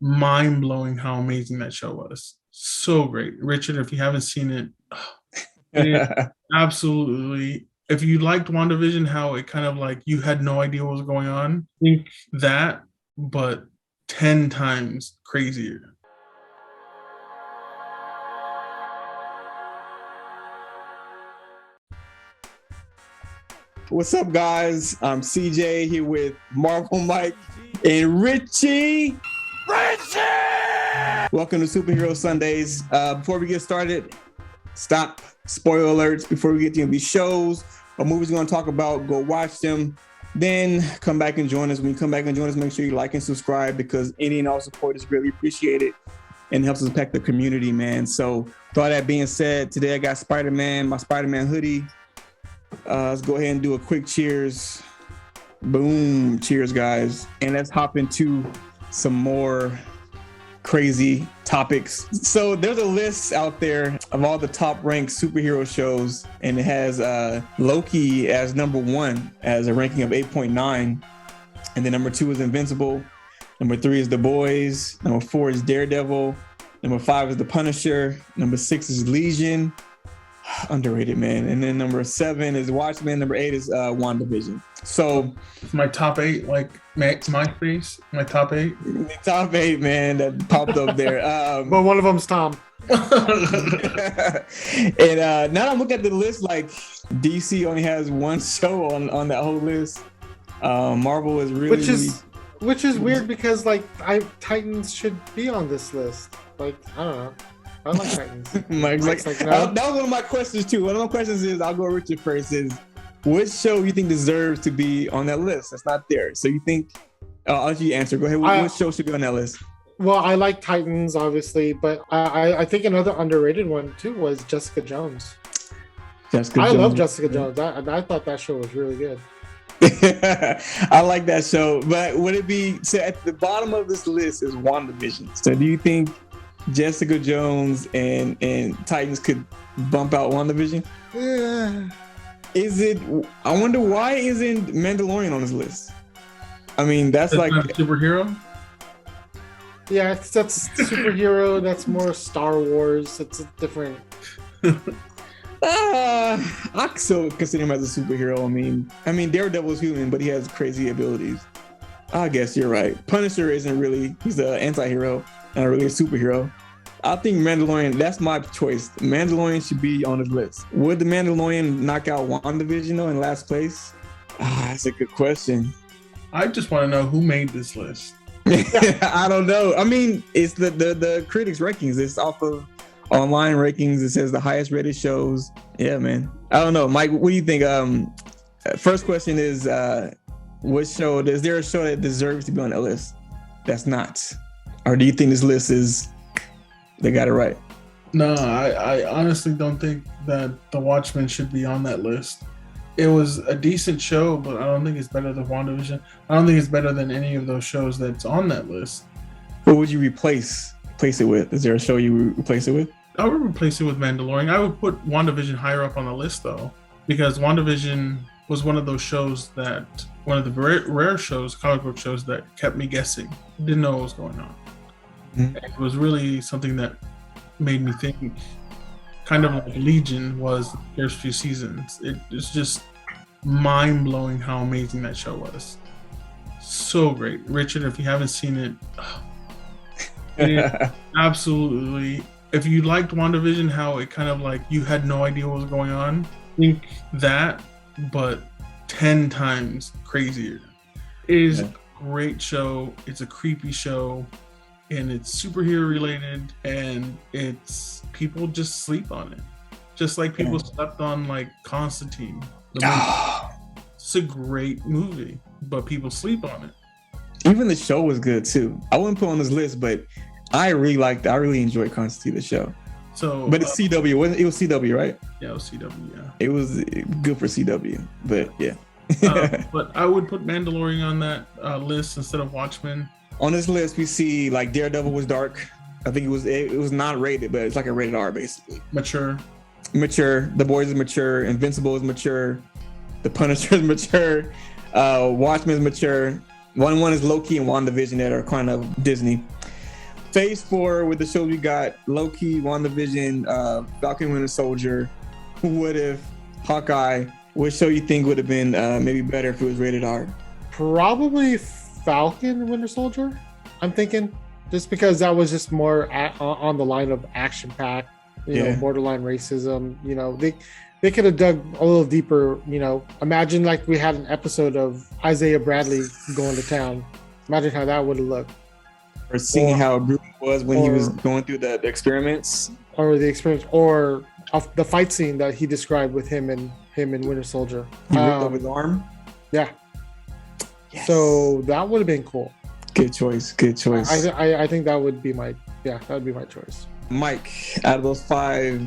mind-blowing how amazing that show was. So great. Richard, if you haven't seen it, it absolutely. If you liked WandaVision, how it kind of like you had no idea what was going on, think that, but 10 times crazier. What's up, guys? I'm CJ here with Marvel Mike and Richie. Welcome to Superhero Sundays. Before we get started, stop spoiler alerts. Before we get to these shows or movies we're going to talk about, go watch them. Then come back and join us. When you come back and join us, make sure you like and subscribe, because any and all support is really appreciated and helps us pack the community, man. So with all that being said, today I got Spider-Man, my Spider-Man hoodie. Let's go ahead and do a quick cheers. Boom. Cheers, guys. And let's hop into some more crazy topics. So there's a list out there of all the top ranked superhero shows, and it has Loki as number 1 as a ranking of 8.9. And then number 2 is Invincible. Number 3 is The Boys. Number 4 is Daredevil. Number 5 is The Punisher. Number 6 is Legion. Underrated, man. And then number 7 is Watchmen. Number 8 is WandaVision. So my top 8, like MySpace, my top 8. The top 8, man, that popped up there. But one of them's Tom. And now I'm looking at the list, like DC only has one show on that whole list. Marvel is really, which is weird, because like Titans should be on this list. Like, I don't know. I like Titans. Mike's like, no. That was one of my questions too. One of my questions is, I'll go Richard first, is what show you think deserves to be on that list that's not there? So you think, I'll let you answer. Go ahead. What show should be on that list? Well, I like Titans, obviously, but I think another underrated one too was Jessica Jones. I love Jessica Jones. I thought that show was really good. I like that show, but would it be, so at the bottom of this list is WandaVision. So do you think Jessica Jones and Titans could bump out WandaVision? Yeah. Is it? I wonder why isn't Mandalorian on this list? I mean, that's like not a superhero. Yeah, that's superhero. That's more Star Wars. It's a different. I still consider him as a superhero. I mean, Daredevil is human, but he has crazy abilities. I guess you're right. Punisher isn't really. He's an anti-hero, not really a superhero. I think Mandalorian, that's my choice. Mandalorian should be on his list. Would the Mandalorian knock out WandaVision though in last place? That's a good question. I just want to know who made this list. I don't know. I mean, it's the critics rankings. It's off of online rankings. It says the highest rated shows. Yeah, man. I don't know. Mike, what do you think? First question is, what show, is there a show that deserves to be on that list that's not? Or do you think this list is, they got it right? No, I honestly don't think that The Watchmen should be on that list. It was a decent show, but I don't think it's better than WandaVision. I don't think it's better than any of those shows that's on that list. What would you replace it with? Is there a show you would replace it with? I would replace it with Mandalorian. I would put WandaVision higher up on the list though, because WandaVision was one of those shows that, one of the rare shows, comic book shows, that kept me guessing. Didn't know what was going on. Mm-hmm. It was really something that made me think, kind of like Legion was the first few seasons. It was just mind-blowing how amazing that show was. So great. Richard, if you haven't seen it, absolutely. If you liked WandaVision, how it kind of like you had no idea what was going on, think that, but 10 times crazier. It is a great show. It's a creepy show, and it's superhero related, and it's, people just sleep on it. Just like people slept on like Constantine. It's a great movie, but people sleep on it. Even the show was good too. I wouldn't put it on this list, but I really enjoyed Constantine, the show. So, but it's CW. It was CW, right? Yeah, it was CW. Yeah, it was good for CW, but yeah. But I would put Mandalorian on that list instead of Watchmen. On this list, we see like Daredevil was dark. I think it was not rated, but it's like a rated R basically. Mature. The Boys is mature. Invincible is mature. The Punisher is mature. Watchmen is mature. One is Loki and WandaVision that are kind of Disney. Phase 4 with the shows we got: Loki, WandaVision, Falcon Winter Soldier, What If, Hawkeye. What show you think would have been maybe better if it was rated R? Probably Falcon and Winter Soldier, I'm thinking. Just because that was just more on the line of action-packed, you know, borderline racism. You know, they could have dug a little deeper. You know, imagine like we had an episode of Isaiah Bradley going to town. Imagine how that would have looked. Or seeing how brutal it was when he was going through the experiments. Or the experience, or of the fight scene that he described with him and Winter Soldier. He ripped up his arm? Yeah. Yes. So that would have been cool. Good choice. I think that would be my choice. Mike, out of those 5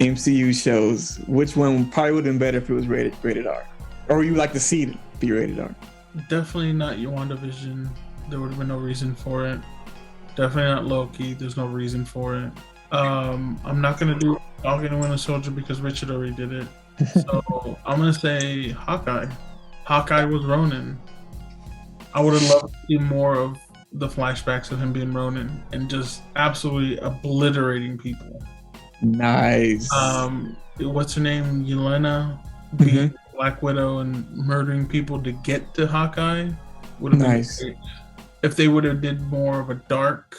MCU shows, which one probably would have been better if it was rated R? Or you would like to see it be rated R? Definitely not your WandaVision. There would have been no reason for it. Definitely not Loki. There's no reason for it. I'm not gonna do Falcon and Winter Soldier because Richard already did it. So I'm gonna say Hawkeye. Hawkeye was Ronin. I would have loved to see more of the flashbacks of him being Ronin and just absolutely obliterating people. Nice. What's her name? Yelena being Black Widow and murdering people to get to Hawkeye would have been nice. Great. If they would have did more of a dark,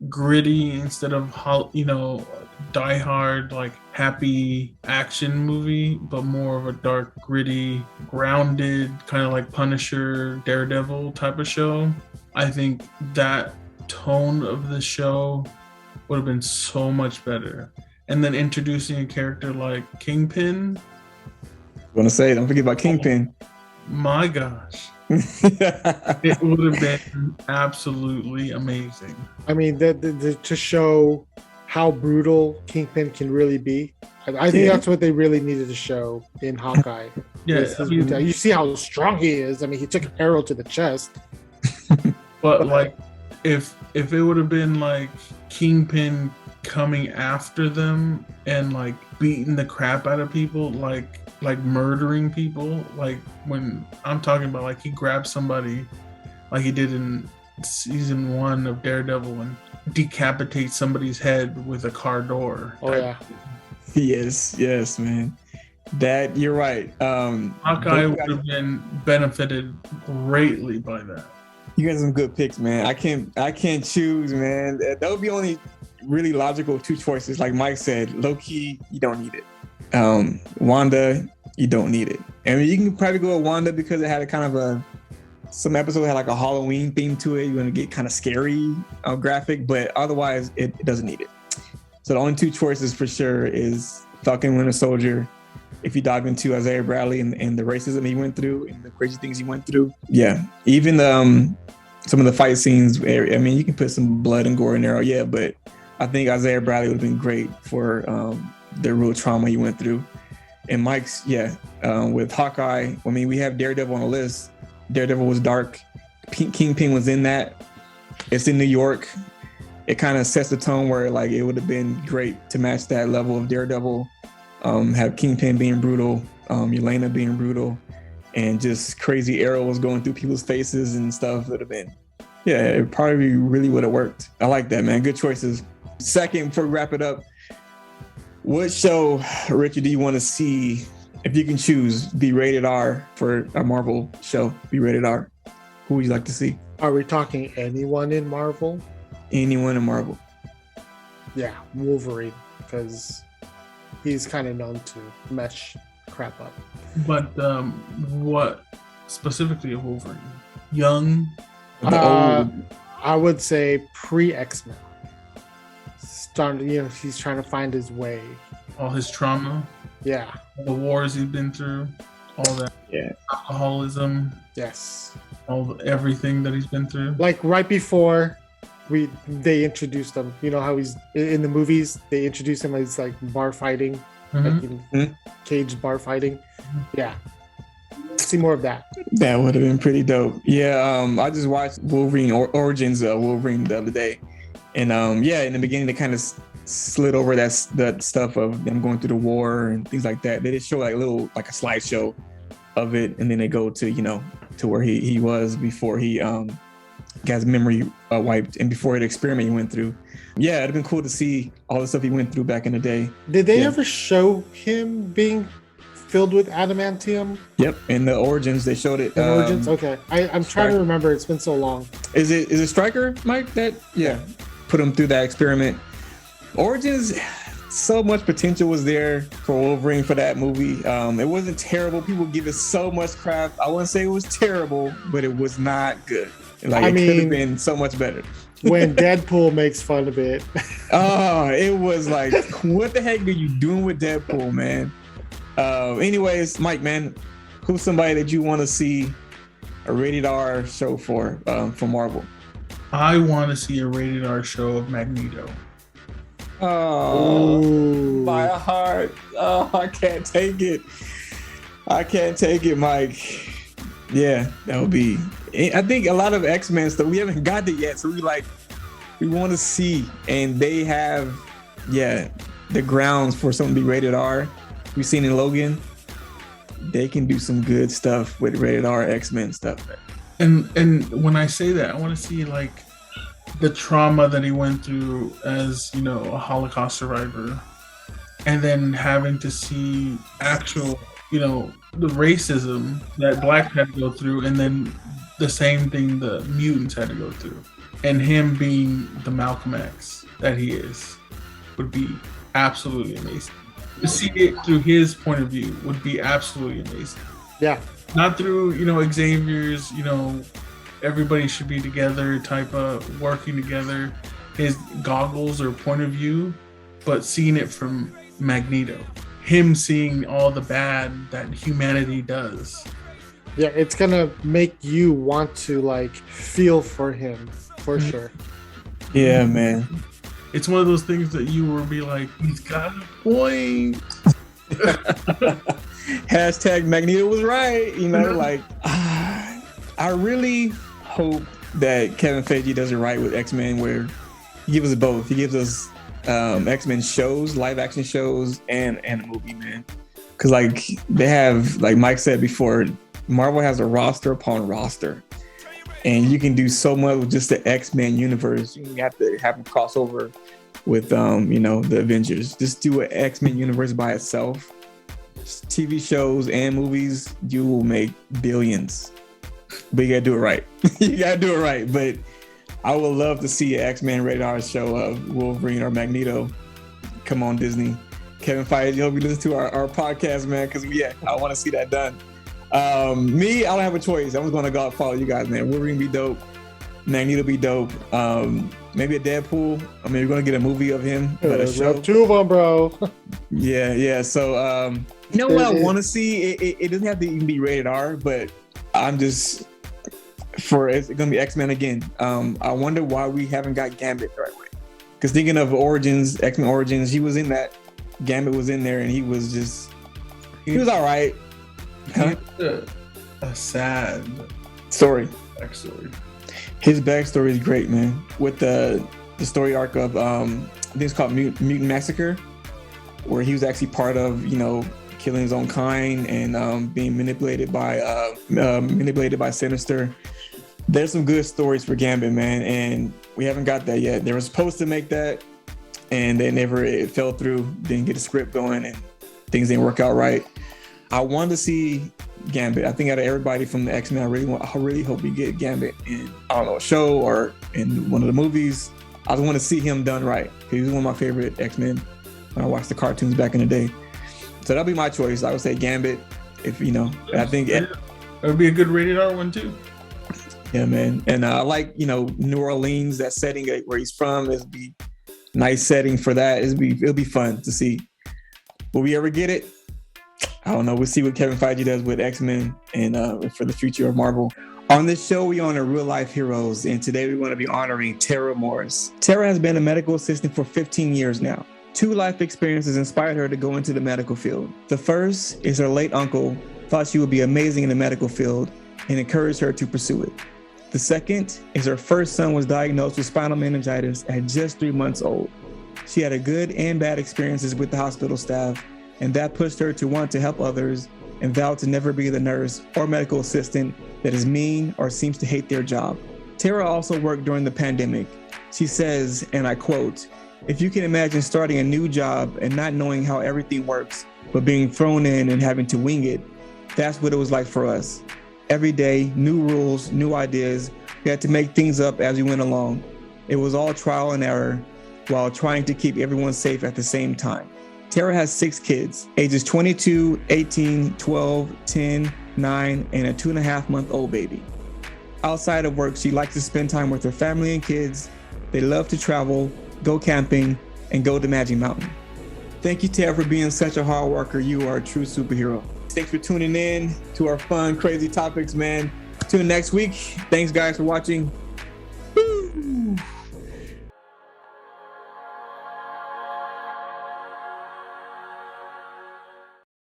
gritty instead of, you know, Die Hard, like happy action movie, but more of a dark, gritty, grounded, kind of like Punisher, Daredevil type of show. I think that tone of the show would have been so much better. And then introducing a character like Kingpin. Don't forget about Kingpin. My gosh. It would have been absolutely amazing. I mean, to show how brutal Kingpin can really be. I think that's what they really needed to show in Hawkeye. You see how strong he is. I mean, he took an arrow to the chest. But like, if it would have been like Kingpin coming after them and like beating the crap out of people, like murdering people, like when I'm talking about, like he grabbed somebody like he did in season 1 of Daredevil and decapitate somebody's head with a car door. Oh yeah. Yes, man. That you're right. Hawkeye would have been benefited greatly by that. You got some good picks, man. I can't choose, man. That would be only really logical 2 choices. Like Mike said, Loki, you don't need it. Wanda, you don't need it. I mean, you can probably go with Wanda because it had a kind of some episode had like a Halloween theme to it. You're gonna get kind of scary, graphic, but otherwise it doesn't need it. So the only 2 choices for sure is Falcon Winter Soldier. If you dive into Isaiah Bradley and the racism he went through and the crazy things he went through, yeah. Even some of the fight scenes. I mean, you can put some blood and gore in there, yeah. But I think Isaiah Bradley would have been great for the real trauma he went through. And Mike's, with Hawkeye, I mean, we have Daredevil on the list. Daredevil was dark. Kingpin was in that. It's in New York. It kind of sets the tone where like it would have been great to match that level of Daredevil. Have Kingpin being brutal, Yelena being brutal, and just crazy arrows going through people's faces and stuff. Would have been, it probably really would have worked. I like that, man. Good choices. Second, before we wrap it up, what show, Richard, do you want to see, if you can choose, be rated R for a Marvel show? Be rated R. Who would you like to see? Are we talking anyone in Marvel? Anyone in Marvel. Yeah, Wolverine, because he's kind of known to mesh crap up. But what specifically of Wolverine? Young? I would say pre-X-Men. Starting, he's trying to find his way. All his trauma. Yeah. The wars he's been through. All that. Yeah. Alcoholism. Yes. Everything that he's been through. Like right before they introduced him. You know how he's in the movies, they introduce him as like bar fighting, cage bar fighting. Yeah. See more of that. That would have been pretty dope. Yeah, I just watched Wolverine Origins Wolverine the other day. And in the beginning they kind of slid over that stuff of them going through the war and things like that. They just show like a slideshow of it, and then they go to to where he was before he got his memory wiped, and before the experiment he went through. Yeah, it'd have been cool to see all the stuff he went through back in the day. Did they ever show him being filled with adamantium? Yep, in the Origins they showed it. Origins, okay. I'm trying to remember. It's been so long. Is it Stryker, Mike? That put him through that experiment. Origins, so much potential was there for Wolverine for that movie. It wasn't terrible. People give it so much crap. I wouldn't say it was terrible, but it was not good. Like it could have been so much better. When Deadpool makes fun of it. Oh, it was like, what the heck are you doing with Deadpool, man? Anyways, Mike, man, who's somebody that you want to see a rated R show for Marvel? I want to see a rated R show of Magneto. Oh, my heart. Oh, I can't take it. I can't take it, Mike. Yeah, that would be. I think a lot of X-Men stuff, we haven't got it yet. So we want to see. And they have, the grounds for something to be rated R. We've seen in Logan. They can do some good stuff with rated R X-Men stuff. And when I say that, I want to see like the trauma that he went through as, a Holocaust survivor, and then having to see actual, the racism that blacks had to go through, and then the same thing the mutants had to go through, and him being the Malcolm X that he is would be absolutely amazing. To see it through his point of view would be absolutely amazing. Yeah. Not through, Xavier's, everybody should be together type of working together, his goggles or point of view, but seeing it from Magneto, him seeing all the bad that humanity does. Yeah, it's gonna make you want to like feel for him for sure. Yeah, man. It's one of those things that you will be like, he's got a point. Hashtag Magneto was right. I really hope that Kevin Feige does it right with X-Men, where he gives us both. He gives us X-Men shows, live action shows, and a movie, man. Because they have, like Mike said before, Marvel has a roster upon roster, and you can do so much with just the X-Men universe. You have to have them cross over with the Avengers. Just do an X-Men universe by itself. TV shows and movies, you will make billions. But you gotta do it right. You gotta do it right. But I would love to see an X-Men rated R show of Wolverine or Magneto. Come on, Disney. Kevin Feige, hope you listen to our podcast, man, because I want to see that done. Me, I don't have a choice. I'm just gonna go follow you guys, man. Wolverine be dope. Magneto be dope. Maybe a Deadpool. I mean, we're gonna get a movie of him, but a show. Two of them, bro. Yeah. So, you know what I want to see? It doesn't have to even be rated R, but I'm just it's gonna be X-Men again. I wonder why we haven't got Gambit the right way. Because thinking of Origins, X-Men Origins, he was in that. Gambit was in there, and he was all right. Huh? A sad story. Backstory. His backstory is great, man. With the story arc of I think it's called Mutant Massacre, where he was actually part of killing his own kind and being manipulated by Sinister. There's some good stories for Gambit, man, and we haven't got that yet. They were supposed to make that, and it fell through. Didn't get a script going, and things didn't work out right. I want to see Gambit. I think out of everybody from the X-Men, I really hope we get Gambit in, I don't know, a show or in one of the movies. I just want to see him done right. He was one of my favorite X-Men when I watched the cartoons back in the day. So that'll be my choice. I would say Gambit. I think it would be a good rated R one too. Yeah, man. And I like, New Orleans, that setting where he's from. It'll be nice setting for that. It'll be fun to see. Will we ever get it? I don't know. We'll see what Kevin Feige does with X-Men and for the future of Marvel. On this show, we honor real life heroes, and today we want to be honoring Tara Morris. Tara has been a medical assistant for 15 years now. 2 life experiences inspired her to go into the medical field. The first is her late uncle thought she would be amazing in the medical field and encouraged her to pursue it. The second is her first son was diagnosed with spinal meningitis at just 3 months old. She had a good and bad experiences with the hospital staff, and that pushed her to want to help others and vowed to never be the nurse or medical assistant that is mean or seems to hate their job. Tara also worked during the pandemic. She says, and I quote, "If you can imagine starting a new job and not knowing how everything works, but being thrown in and having to wing it, that's what it was like for us. Every day, new rules, new ideas. We had to make things up as we went along. It was all trial and error while trying to keep everyone safe at the same time." Tara has 6 kids, ages 22, 18, 12, 10, 9, and a 2.5-month-old baby. Outside of work, she likes to spend time with her family and kids. They love to travel, go camping, and go to Magic Mountain. Thank you, Tara, for being such a hard worker. You are a true superhero. Thanks for tuning in to our fun, crazy topics, man. Tune in next week. Thanks, guys, for watching.